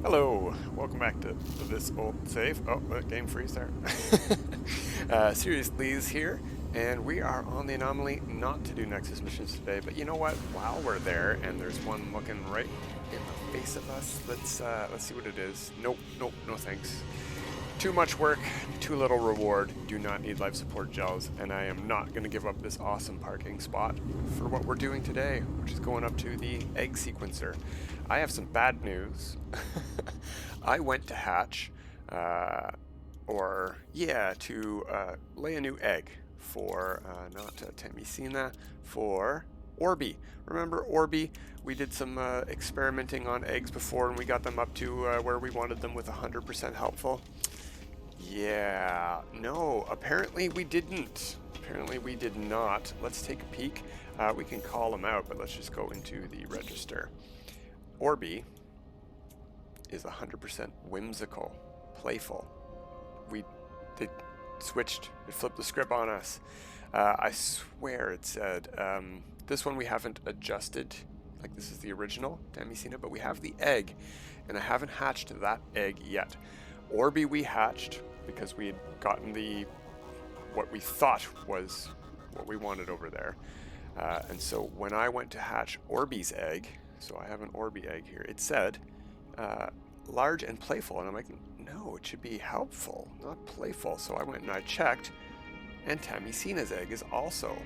Hello, welcome back to this old save. Oh, game freeze there. Serious Lee's here, and we are on the anomaly not to do Nexus missions today, but you know what? While we're there, and there's one looking right in the face of us, let's see what it is. Nope, nope, no thanks. Too much work, too little reward, do not need life support gels, and I am not going to give up this awesome parking spot for what we're doing today, which is going up to the egg sequencer. I have some bad news. I went to hatch, to lay a new egg for, not Temisina, for Orby. Remember Orby? We did some experimenting on eggs before and we got them up to where we wanted them with 100% helpful. Yeah, no, apparently we didn't. Apparently we did not. Let's take a peek. We can call them out, but let's just go into the register. Orby is 100% whimsical, playful. They switched, it flipped the script on us. I swear it said, this one we haven't adjusted, like this is the original Damisina, but we have the egg, and I haven't hatched that egg yet. Orby we hatched because we had gotten what we thought was what we wanted over there. And so when I went to hatch Orby's egg, so I have an Orby egg here, it said large and playful, and I'm like, no, it should be helpful, not playful. So I went and I checked, and Tamisina's egg is also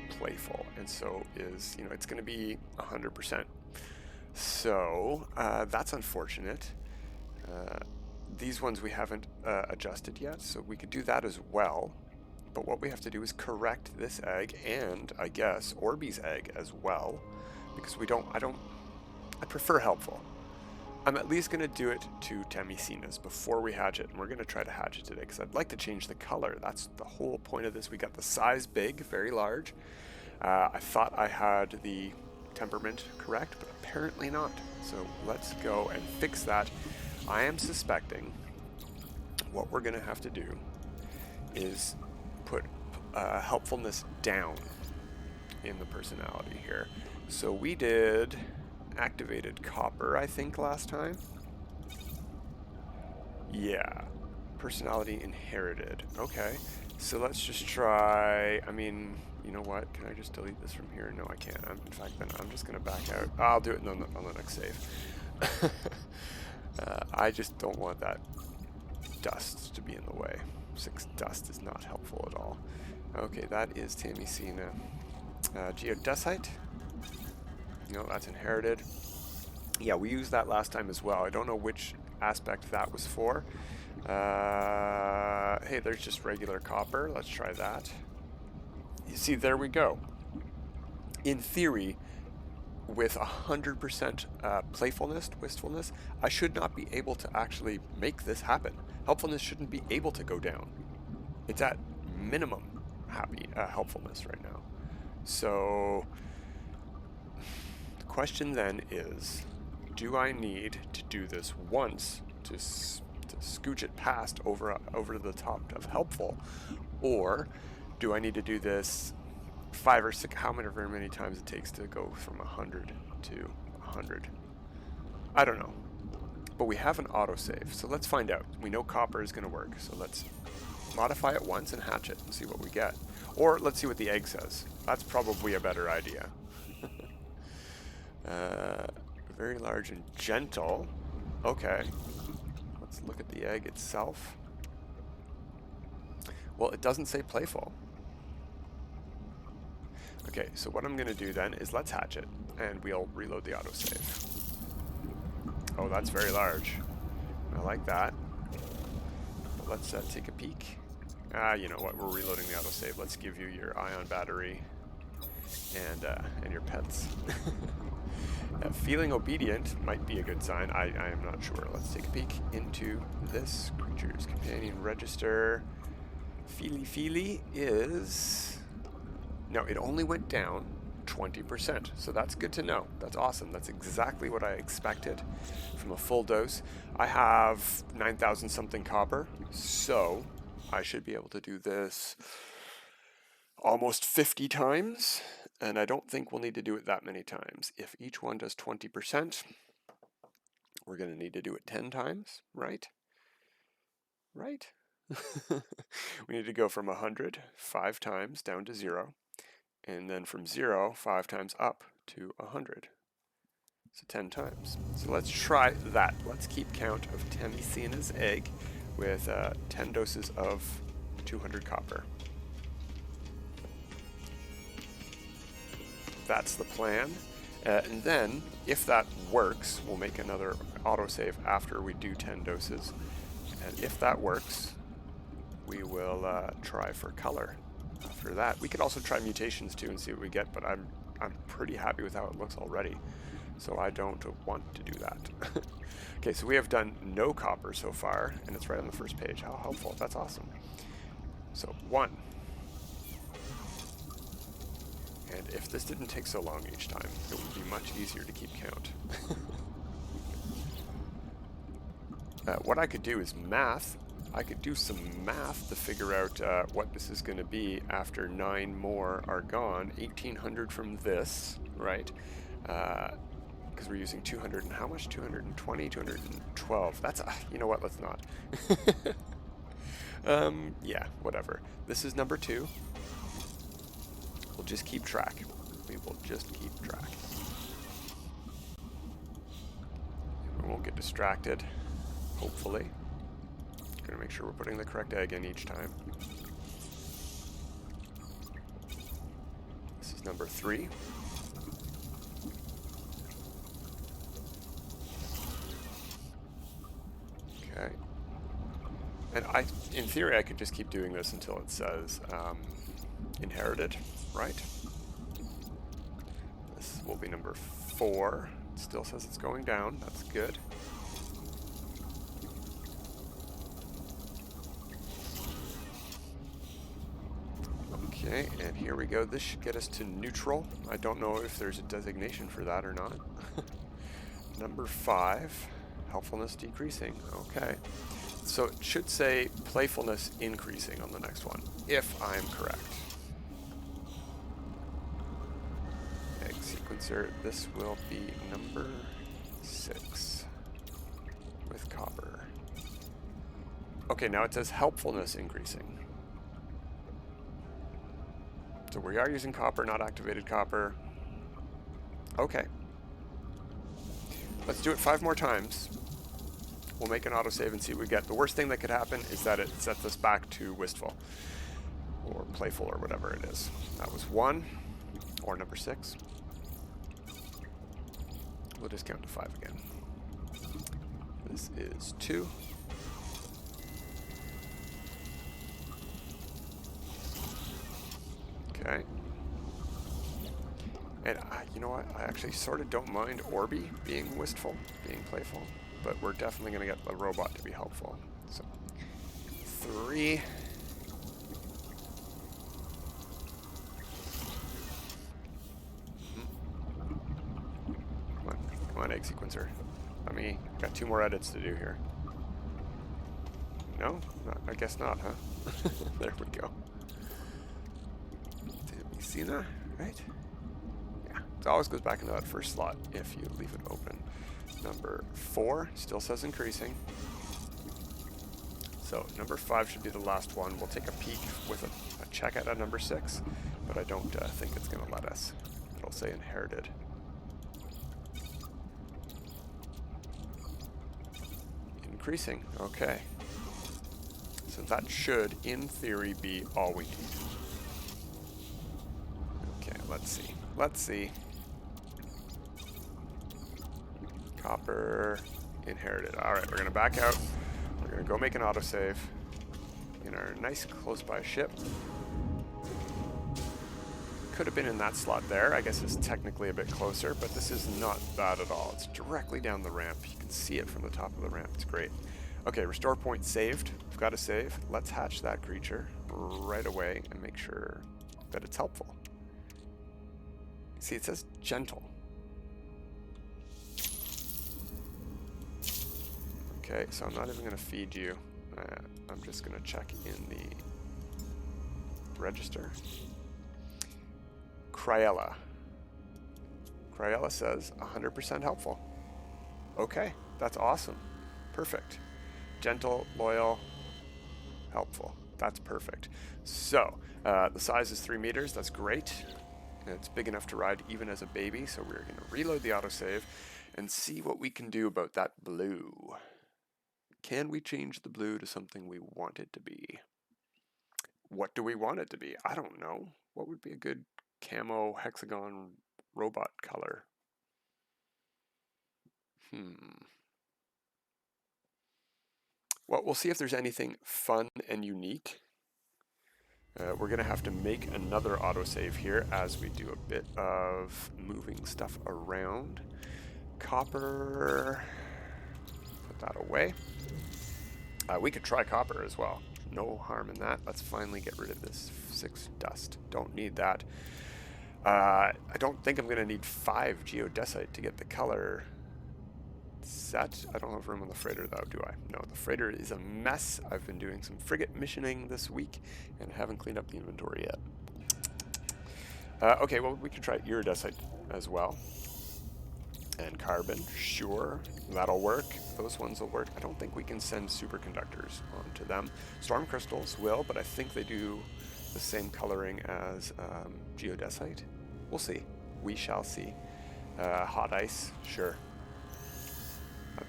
playful, and so is, it's going to be 100%. So that's unfortunate. These ones we haven't adjusted yet, so we could do that as well. But what we have to do is correct this egg and, I guess, Orby's egg as well, because I prefer helpful. I'm at least going to do it to Tamisina's before we hatch it, and we're going to try to hatch it today because I'd like to change the color. That's the whole point of this. We got the size big, very large. I thought I had the temperament correct, but apparently not. So let's go and fix that. I am suspecting what we're going to have to do is put helpfulness down in the personality here. So we did activated copper, I think, last time. Yeah, personality inherited. Okay, so let's just try. I mean, you know what? Can I just delete this from here? No, I can't. In fact, then I'm just going to back out. I'll do it on the next save. I just don't want that dust to be in the way. 6 dust is not helpful at all. Okay, that is Tamisina. Geodesite? No, that's inherited. Yeah, we used that last time as well. I don't know which aspect that was for. Hey, there's just regular copper. Let's try that. You see, there we go. In theory, with 100% playfulness, wistfulness, I should not be able to actually make this happen. Helpfulness shouldn't be able to go down. It's at minimum helpfulness right now. So the question then is, do I need to do this once to scooch it past over the top of helpful, or do I need to do this 5 or 6, however many times it takes to go from 100 to 100? I don't know. But we have an autosave, so let's find out. We know copper is going to work, so let's modify it once and hatch it and see what we get. Or let's see what the egg says. That's probably a better idea. Very large and gentle. Okay. Let's look at the egg itself. Well, it doesn't say playful. Okay, so what I'm going to do then is let's hatch it, and we'll reload the autosave. Oh, that's very large. I like that. But let's take a peek. You know what? We're reloading the autosave. Let's give you your ion battery and your pets. Feeling obedient might be a good sign. I am not sure. Let's take a peek into this creature's companion register. Feely is... No, it only went down 20%, so that's good to know. That's awesome. That's exactly what I expected from a full dose. I have 9,000 something copper, so I should be able to do this almost 50 times, and I don't think we'll need to do it that many times. If each one does 20%, we're we're going to need to do it 10 times, right? Right? We need to go from 100 5 times down to 0, and then from 0 5 times up to 100. So 10 times. So let's try that. Let's keep count of Tamicena's egg with 10 doses of 200 copper. That's the plan. And then, if that works, we'll make another autosave after we do 10 doses. And if that works, we will try for color after that. We could also try mutations too and see what we get, but I'm pretty happy with how it looks already, so I don't want to do that. Okay, so we have done no copper so far, and it's right on the first page. How helpful. That's awesome. So 1. And if this didn't take so long each time, it would be much easier to keep count. What I could do is math. I could do some math to figure out what this is going to be after 9 more are gone. 1800 from this, right? Because we're using 200 and how much? 220, 212. That's, you know what, let's not. Yeah, whatever. This is number 2. We'll just keep track. We will just keep track. We won't get distracted, hopefully. Gonna make sure we're putting the correct egg in each time. This is number 3. Okay. And in theory, I could just keep doing this until it says inherited, right? This will be number 4. It still says it's going down. That's good. Okay, and here we go. This should get us to neutral. I don't know if there's a designation for that or not. Number 5, helpfulness decreasing. Okay. So it should say playfulness increasing on the next one, if I'm correct. Egg sequencer, this will be number 6 with copper. Okay, now it says helpfulness increasing. So we are using copper, not activated copper. Okay. Let's do it 5 more times. We'll make an autosave and see what we get. The worst thing that could happen is that it sets us back to wistful or playful or whatever it is. That was 1, or number 6. We'll just count to 5 again. This is 2. Okay. And you know what? I actually sort of don't mind Orby being wistful, being playful, but we're definitely going to get the robot to be helpful. So 3. Come on, egg sequencer. Got 2 more edits to do here. No? I guess not, huh? There we go. Did we see that? Right? Yeah. It always goes back into that first slot if you leave it open. Number 4 still says increasing. So number 5 should be the last one. We'll take a peek with a check at number 6, but I don't think it's going to let us. It'll say inherited. Increasing. Okay. So that should, in theory, be all we need. Okay, let's see. Let's see. Copper inherited. All right, we're going to back out. We're going to go make an autosave in our nice close-by ship. Could have been in that slot there. I guess it's technically a bit closer, but this is not bad at all. It's directly down the ramp. You can see it from the top of the ramp. It's great. Okay, restore point saved. We've got to save. Let's hatch that creature right away and make sure that it's helpful. See, it says gentle. Okay, so I'm not even going to feed you. I'm just going to check in the register. Cryella. Cryella says 100% helpful. Okay, That's awesome. Perfect. Gentle, loyal, helpful. That's perfect. So, the size is 3 meters. That's great. It's big enough to ride even as a baby, so we're going to reload the autosave and see what we can do about that blue. Can we change the blue to something we want it to be? What do we want it to be? I don't know. What would be a good camo hexagon robot color? Well, we'll see if there's anything fun and unique. We're going to have to make another autosave here as we do a bit of moving stuff around. Copper, put that away. We could try copper as well. No harm in that. Let's finally get rid of this 6 dust. Don't need that. I don't think I'm going to need 5 geodesite to get the color set. I don't have room on the freighter though, do I? No, the freighter is a mess. I've been doing some frigate missioning this week and haven't cleaned up the inventory yet. Okay, well, we could try iridescite as well. And carbon, sure, that'll work. Those ones will work. I don't think we can send superconductors onto them. Storm crystals will, but I think they do the same coloring as geodesite. We'll see. We shall see. Hot ice, sure.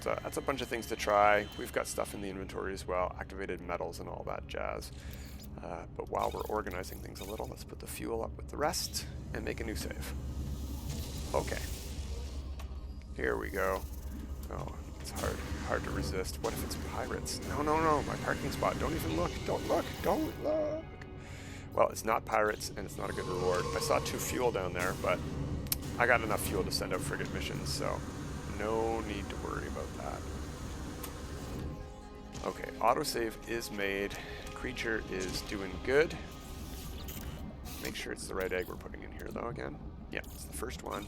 That's a bunch of things to try. We've got stuff in the inventory as well, activated metals and all that jazz. But while we're organizing things a little, let's put the fuel up with the rest and make a new save. Okay. Here we go. Oh, it's hard to resist. What if it's pirates? No, no, no, my parking spot. Don't even look. Don't look. Don't look. Well, it's not pirates, and it's not a good reward. I saw 2 fuel down there, but I got enough fuel to send out frigate missions, so no need to worry about that. Okay, autosave is made. Creature is doing good. Make sure it's the right egg we're putting in here, though, again. Yeah, it's the first one.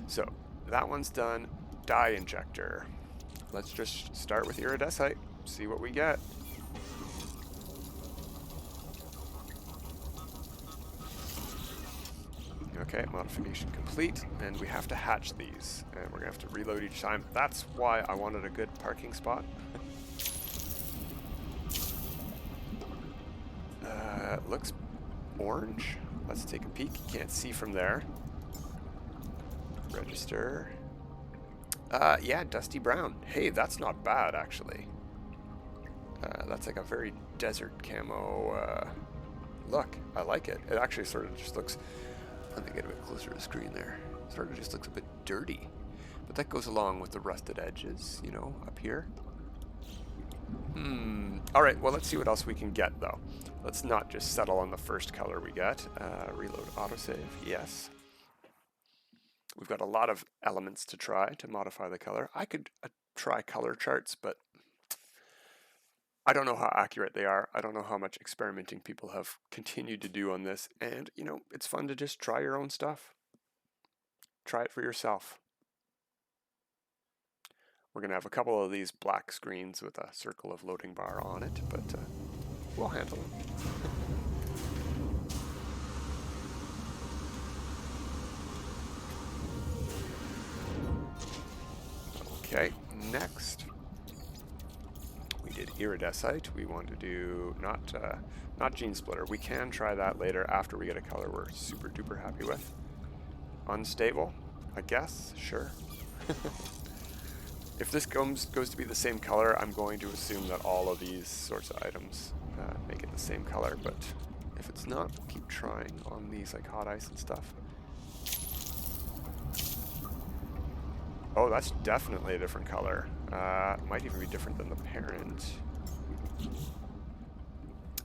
So, that one's done. Dye Injector. Let's just start with iridesite, see what we get. Okay, modification complete, and we have to hatch these, and we're gonna have to reload each time. That's why I wanted a good parking spot. Looks orange. Let's take a peek. Can't see from there. Register. Yeah, dusty brown. Hey, that's not bad, actually. That's like a very desert camo look. I like it. It actually sort of just looks... Let me get a bit closer to the screen there. Sort of just looks a bit dirty. But that goes along with the rusted edges, you know, up here. Alright, well, let's see what else we can get, though. Let's not just settle on the first color we get. Reload autosave, yes. We've got a lot of elements to try to modify the color. I could try color charts, but I don't know how accurate they are. I don't know how much experimenting people have continued to do on this. And, you know, it's fun to just try your own stuff. Try it for yourself. We're going to have a couple of these black screens with a circle of loading bar on it, but we'll handle them. Okay, next. We did iridesite. We want to do not gene splitter. We can try that later after we get a color we're super duper happy with. Unstable, I guess, sure. If this goes to be the same color, I'm going to assume that all of these sorts of items make it the same color, but if it's not, we'll keep trying on these like hot ice and stuff. Oh, that's definitely a different color. Might even be different than the parent.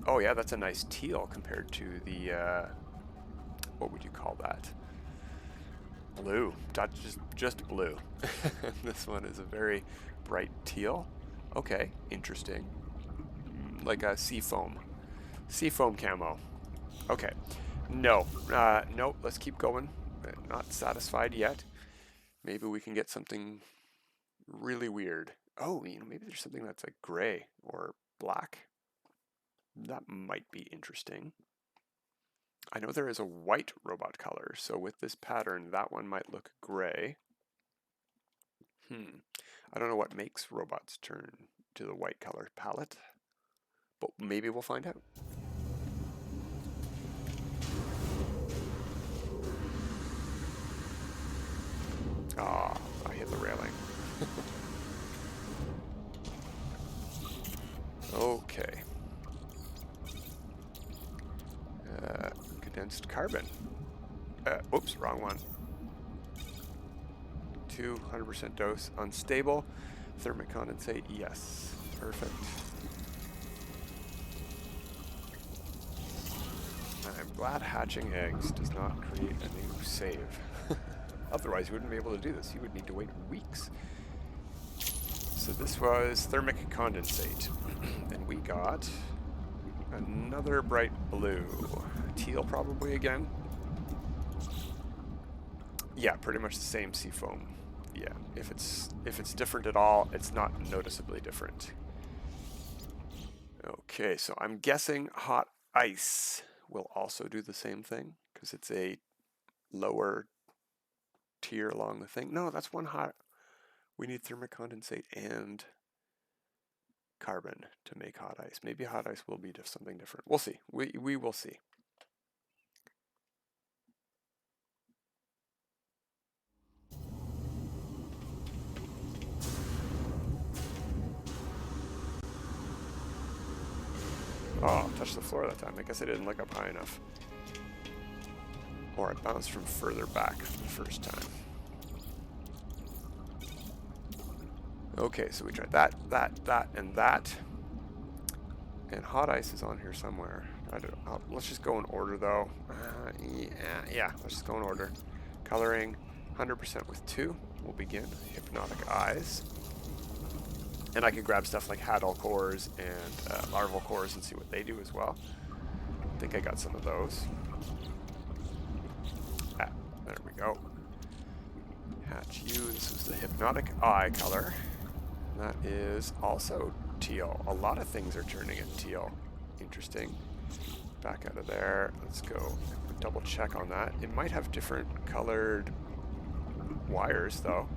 Oh yeah, that's a nice teal compared to the, what would you call that? Blue. That's just blue. This one is a very bright teal. Okay, interesting. Like a sea foam. Sea foam camo. Okay. No. Nope, let's keep going. Not satisfied yet. Maybe we can get something really weird. Oh, you know, maybe there's something that's like gray or black. That might be interesting. I know there is a white robot color, so with this pattern, that one might look gray. I don't know what makes robots turn to the white color palette, but maybe we'll find out. Ah, I hit the railing. Okay. Condensed carbon. Oops, wrong one. 200% dose, unstable. Thermic condensate, yes. Perfect. I'm glad hatching eggs does not create a new save. Otherwise, you wouldn't be able to do this. You would need to wait weeks. So this was thermic condensate. And we got another bright blue. Teal probably again. Yeah, pretty much the same sea foam. Yeah, if it's different at all, it's not noticeably different. Okay, so I'm guessing hot ice will also do the same thing because it's a lower tier along the thing. No, that's one hot. We need thermic condensate and carbon to make hot ice. Maybe hot ice will be just something different. We'll see. We will see. Oh, touched the floor that time. I guess I didn't look up high enough. Or I bounced from further back the first time. Okay, so we tried that, and that. And hot ice is on here somewhere. I don't know. Let's just go in order, though. Yeah, let's just go in order. Coloring, 100% with 2. We'll begin. Hypnotic eyes. And I could grab stuff like Hadal cores and larval cores and see what they do as well. I think I got some of those. Ah, there we go. Hatch you. This is the hypnotic eye color. That is also teal. A lot of things are turning it teal. Interesting. Back out of there. Let's go double check on that. It might have different colored wires, though.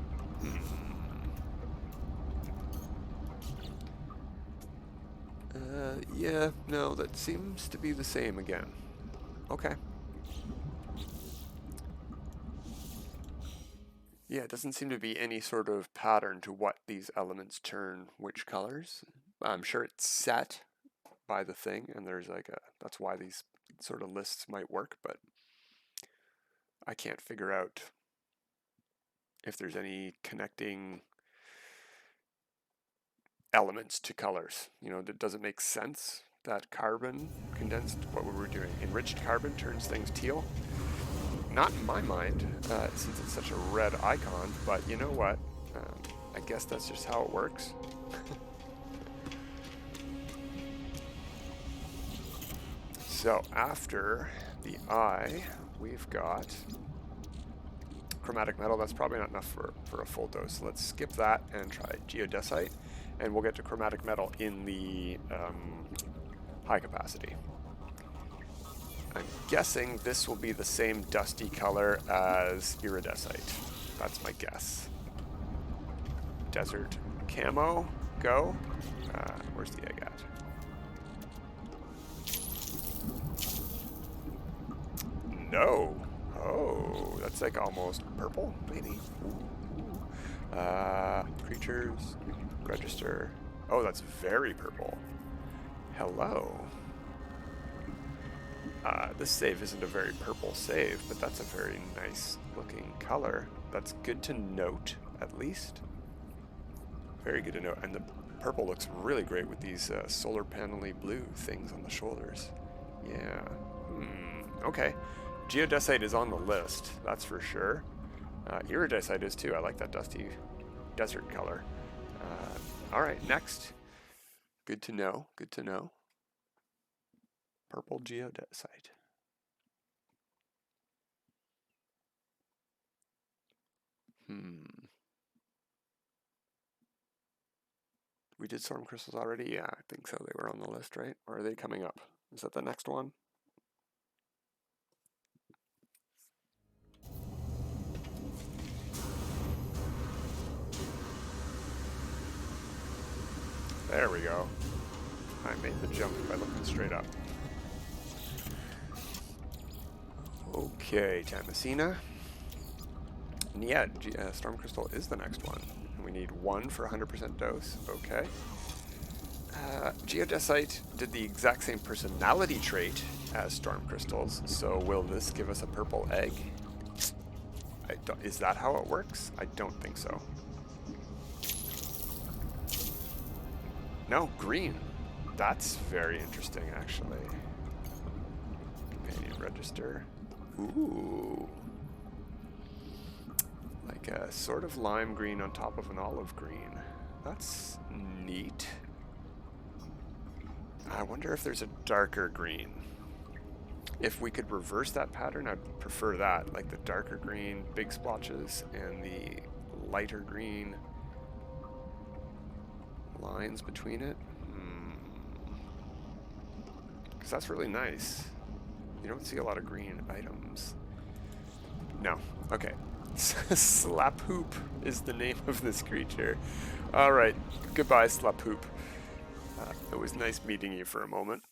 Yeah, no, that seems to be the same again. Okay. Yeah, it doesn't seem to be any sort of pattern to what these elements turn which colors. I'm sure it's set by the thing, and there's like that's why these sort of lists might work, but I can't figure out if there's any connecting elements to colors. You know, does it make sense that carbon condensed, what we were doing, enriched carbon turns things teal? Not in my mind, since it's such a red icon, but you know what? I guess that's just how it works. So after the eye, we've got chromatic metal. That's probably not enough for a full dose. Let's skip that and try geodesite, and we'll get to chromatic metal in the high capacity. I'm guessing this will be the same dusty color as iridesite. That's my guess. Desert camo, go. Where's the egg at? No. Oh, that's like almost purple, maybe. Creatures, register. Oh, that's very purple. Hello. This save isn't a very purple save, but that's a very nice looking color. That's good to note, at least. Very good to note. And the purple looks really great with these solar panel-y blue things on the shoulders. Yeah. Okay. Geodesite is on the list, that's for sure. Iridesite is too. I like that dusty desert color. All right, next. Good to know. Good to know. Purple geodesite. We did storm crystals already? Yeah, I think so. They were on the list, right? Or are they coming up? Is that the next one? There we go. I made the jump by looking straight up. Okay, Damascena. And yeah, Storm Crystal is the next one. And we need 1 for 100% dose. Okay. Geodesite did the exact same personality trait as Storm Crystals, so will this give us a purple egg? Is that how it works? I don't think so. No, green. That's very interesting, actually. Companion register. Ooh. Like a sort of lime green on top of an olive green. That's neat. I wonder if there's a darker green. If we could reverse that pattern, I'd prefer that. Like the darker green, big splotches, and the lighter green lines between it. Because that's really nice. You don't see a lot of green items. No. Okay. Slaphoop is the name of this creature. Alright. Goodbye, Slaphoop. It was nice meeting you for a moment.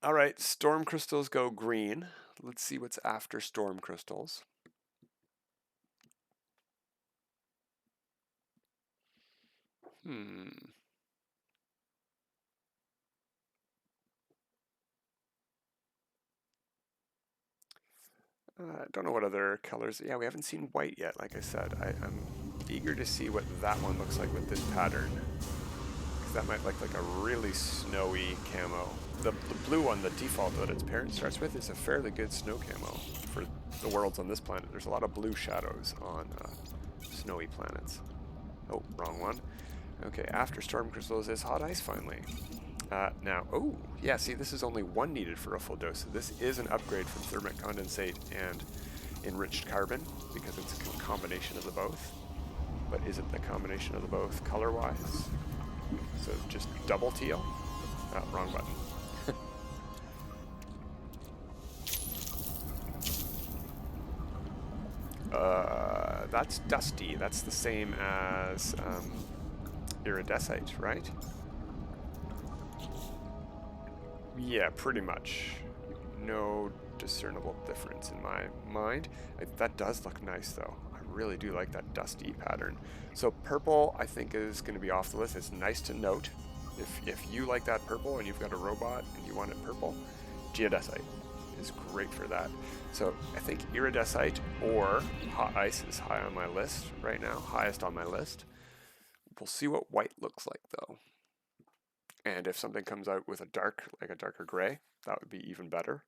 Alright, storm crystals go green. Let's see what's after storm crystals. I don't know what other colors. Yeah, we haven't seen white yet, like I said. I'm eager to see what that one looks like with this pattern. Because that might look like a really snowy camo. The blue one, the default that its parent starts with, is a fairly good snow camo for the worlds on this planet. There's a lot of blue shadows on snowy planets. Oh, wrong one. Okay, after storm crystals is hot ice finally. Now, oh, yeah, see, this is only 1 needed for a full dose. So this is an upgrade from thermic condensate and enriched carbon, because it's a combination of the both. But is it the combination of the both color-wise? So just double teal? Oh, wrong button. That's dusty. That's the same as iridescite, right? Yeah, pretty much. No discernible difference in my mind. That does look nice, though. I really do like that dusty pattern. So purple, I think, is going to be off the list. It's nice to note. If you like that purple and you've got a robot and you want it purple, geodesite is great for that. So I think iridesite or hot ice is high on my list right now, highest on my list. We'll see what white looks like, though. And if something comes out with a dark, like a darker gray, that would be even better.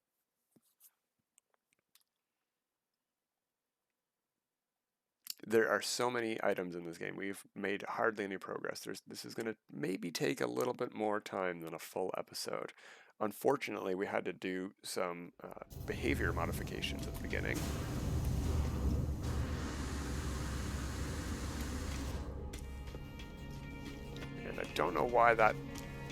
There are so many items in this game. We've made hardly any progress. This is going to maybe take a little bit more time than a full episode. Unfortunately, we had to do some behavior modifications at the beginning. And I don't know why that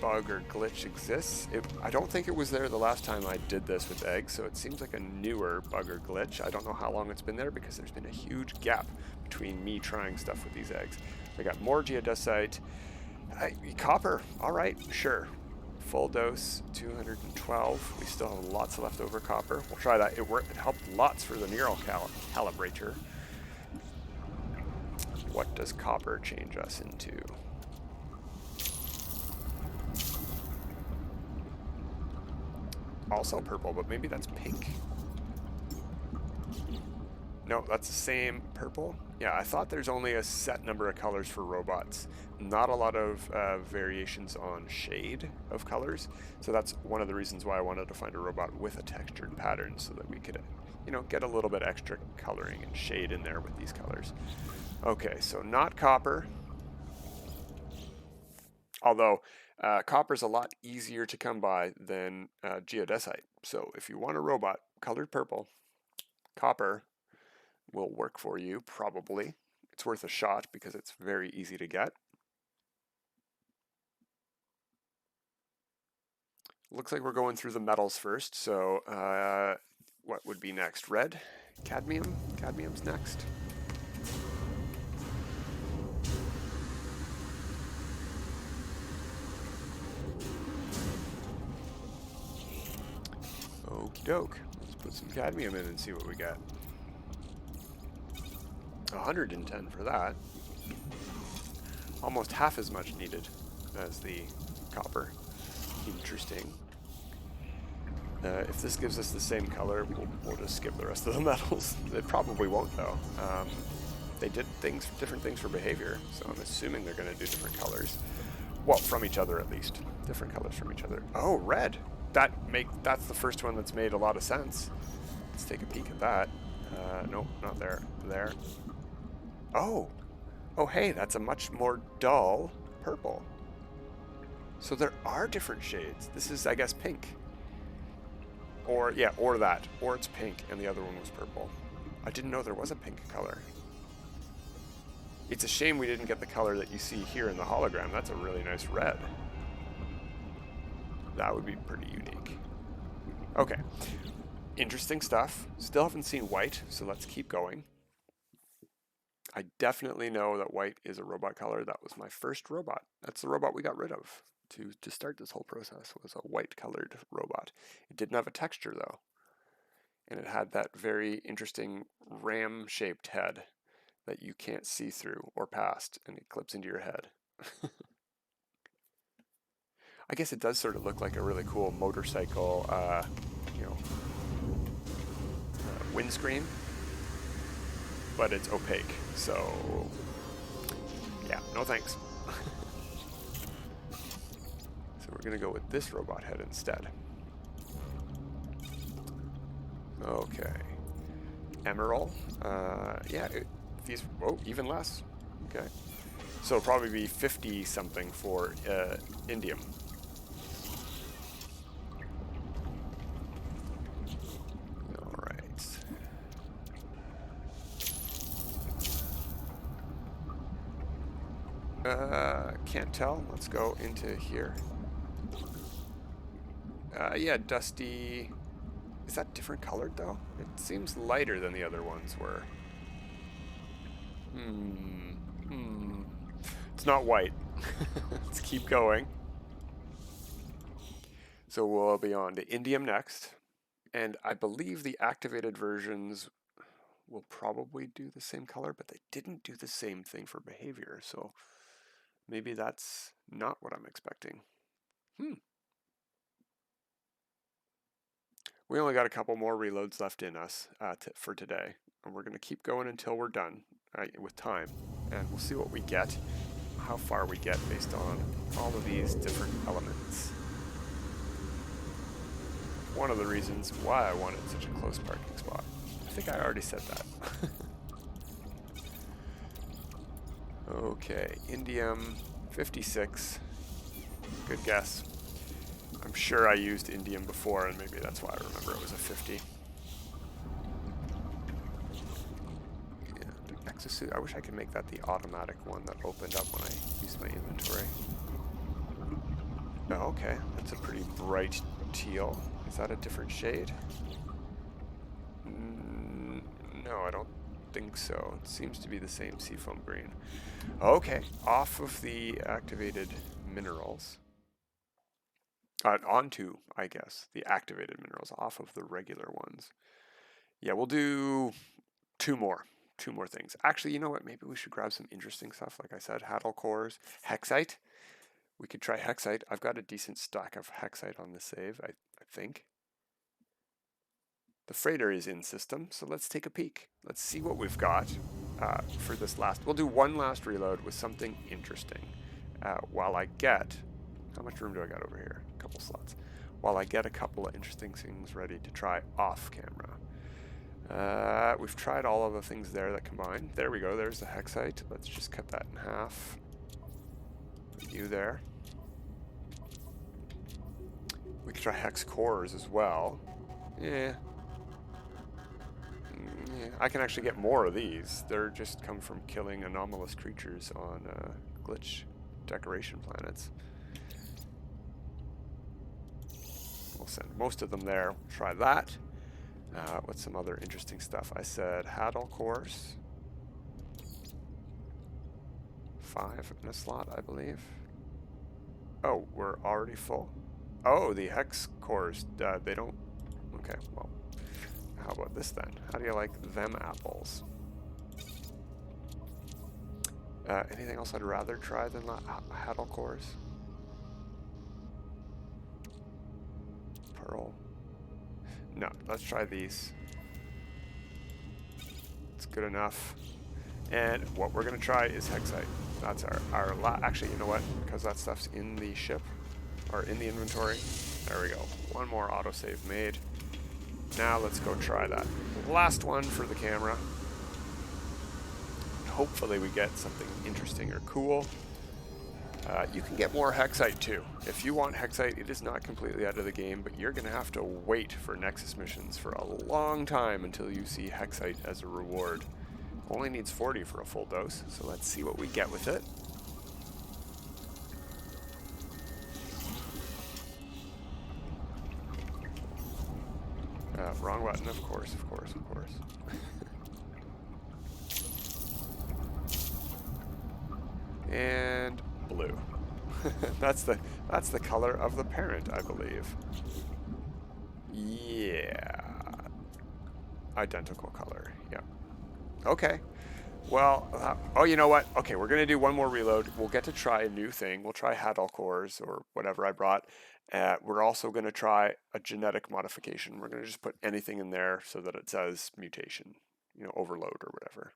bug or glitch exists. I don't think it was there the last time I did this with eggs, so it seems like a newer bug or glitch. I don't know how long it's been there because there's been a huge gap between me trying stuff with these eggs. We got more geodesite. Copper, all right, sure. Full dose, 212. We still have lots of leftover copper. We'll try that. It helped lots for the Neural Calibrator. What does copper change us into? Also purple, but maybe that's pink. No, that's the same purple. Yeah, I thought there's only a set number of colors for robots. Not a lot of variations on shade of colors. So that's one of the reasons why I wanted to find a robot with a textured pattern so that we could, get a little bit extra coloring and shade in there with these colors. Okay, so not copper. Although copper's a lot easier to come by than geodesite. So if you want a robot colored purple, copper will work for you, probably. It's worth a shot because it's very easy to get. Looks like we're going through the metals first, so what would be next? Red? Cadmium? Cadmium's next. Okie doke. Let's put some cadmium in and see what we get. 110 for that. Almost half as much needed as the copper. Interesting. If this gives us the same color, we'll just skip the rest of the metals. It probably won't, though. They did different things for behavior, so I'm assuming they're going to do different colors. Well, from each other at least. Different colors from each other. Oh, red! That's the first one that's made a lot of sense. Let's take a peek at that. Nope, not there. There. Oh! Oh, hey, that's a much more dull purple. So there are different shades. This is, I guess, pink. Or, yeah, or that. Or it's pink and the other one was purple. I didn't know there was a pink color. It's a shame we didn't get the color that you see here in the hologram. That's a really nice red. That would be pretty unique. Okay. Interesting stuff. Still haven't seen white, so let's keep going. I definitely know that white is a robot color. That was my first robot. That's the robot we got rid of to start this whole process, was a white colored robot. It didn't have a texture though. And it had that very interesting ram shaped head that you can't see through or past, and it clips into your head. I guess it does sort of look like a really cool motorcycle, windscreen, but it's opaque, so yeah, no thanks. So we're gonna go with this robot head instead. Okay, emerald, yeah, these, oh, even less, okay. So it'll probably be 50 something for indium. Can't tell. Let's go into here. Yeah, dusty. Is that different colored though? It seems lighter than the other ones were. It's not white. Let's keep going. So we'll be on to indium next. And I believe the activated versions will probably do the same color, but they didn't do the same thing for behavior. So maybe that's not what I'm expecting. We only got a couple more reloads left in us for today, and we're going to keep going until we're done with time, and we'll see what we get, how far we get based on all of these different elements. One of the reasons why I wanted such a close parking spot. I think I already said that. Okay, indium 56. Good guess. I'm sure I used indium before, and maybe that's why I remember it was a 50. Yeah, Nexus. I wish I could make that the automatic one that opened up when I used my inventory. Oh, okay. That's a pretty bright teal. Is that a different shade? No, I don't think so. It seems to be the same seafoam green. Okay, off of the activated minerals. Onto, I guess, the activated minerals, off of the regular ones. Yeah, we'll do two more things. Actually, you know what? Maybe we should grab some interesting stuff. Like I said, Haddle cores, hexite. We could try hexite. I've got a decent stack of hexite on the save, I think. The freighter is in system, so let's take a peek. Let's see what we've got for this last. We'll do one last reload with something interesting while I get. How much room do I got over here? A couple slots. While I get a couple of interesting things ready to try off camera. We've tried all of the things there that combine. There we go. There's the hexite. Let's just cut that in half. Put you there. We could try hex cores as well. Yeah. Yeah. I can actually get more of these. They're just come from killing anomalous creatures on glitch decoration planets. We'll send most of them there. We'll try that. What's some other interesting stuff? I said Haddle cores. 5 in a slot, I believe. Oh, we're already full. Oh, the hex cores. They don't. Okay, well, how about this then? How do you like them apples? Anything else I'd rather try than Haddle cores? Pearl. No, let's try these. It's good enough. And what we're going to try is Hexite. That's actually, you know what? Because that stuff's in the ship, or in the inventory. There we go. One more autosave made. Now let's go try that. Last one for the camera. Hopefully we get something interesting or cool. You can get more Hexite too. If you want Hexite, it is not completely out of the game, but you're going to have to wait for Nexus missions for a long time until you see Hexite as a reward. Only needs 40 for a full dose, so let's see what we get with it. Wrong button, of course. And blue. that's the color of the parent, I believe. Yeah. Identical color. Yeah. Okay. Well, oh, you know what? Okay, we're going to do one more reload. We'll get to try a new thing. We'll try Haddle cores or whatever I brought. We're also going to try a genetic modification. We're going to just put anything in there so that it says mutation, you know, overload or whatever.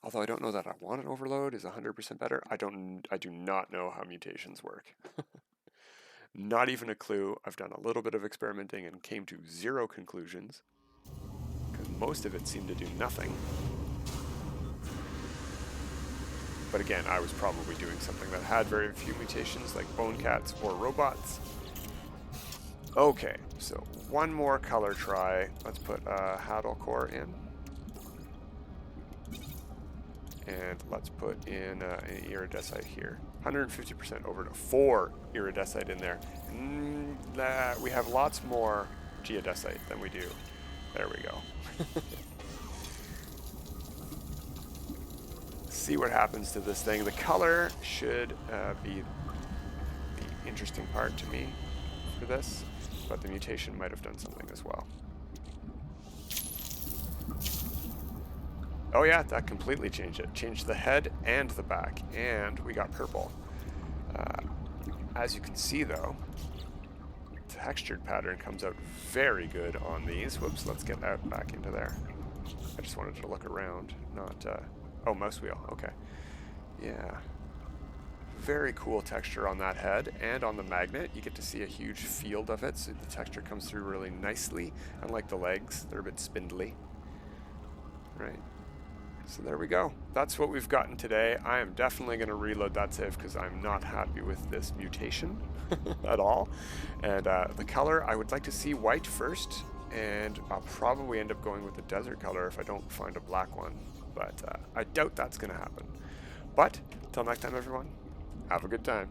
Although I don't know that I want an overload is 100% better. I do not know how mutations work. Not even a clue. I've done a little bit of experimenting and came to zero conclusions, because most of it seemed to do nothing. But again, I was probably doing something that had very few mutations, like bone cats or robots. Okay, so one more color try. Let's put a Haddle core in. And let's put in an iridescite here. 150% over to 4 iridescite in there. We have lots more geodesite than we do. There we go. See what happens to this thing. The color should be the interesting part to me for this, but the mutation might have done something as well. Oh yeah, that completely changed it. Changed the head and the back, and we got purple. As you can see though, the textured pattern comes out very good on these. Whoops, let's get out back into there. I just wanted to look around, not... oh, mouse wheel, okay. Yeah. Very cool texture on that head, and on the magnet, you get to see a huge field of it, so the texture comes through really nicely. Unlike the legs, they're a bit spindly. Right. So there we go. That's what we've gotten today. I am definitely going to reload that save because I'm not happy with this mutation at all. And the color, I would like to see white first, and I'll probably end up going with the desert color if I don't find a black one. But I doubt that's going to happen. But, till next time everyone, have a good time.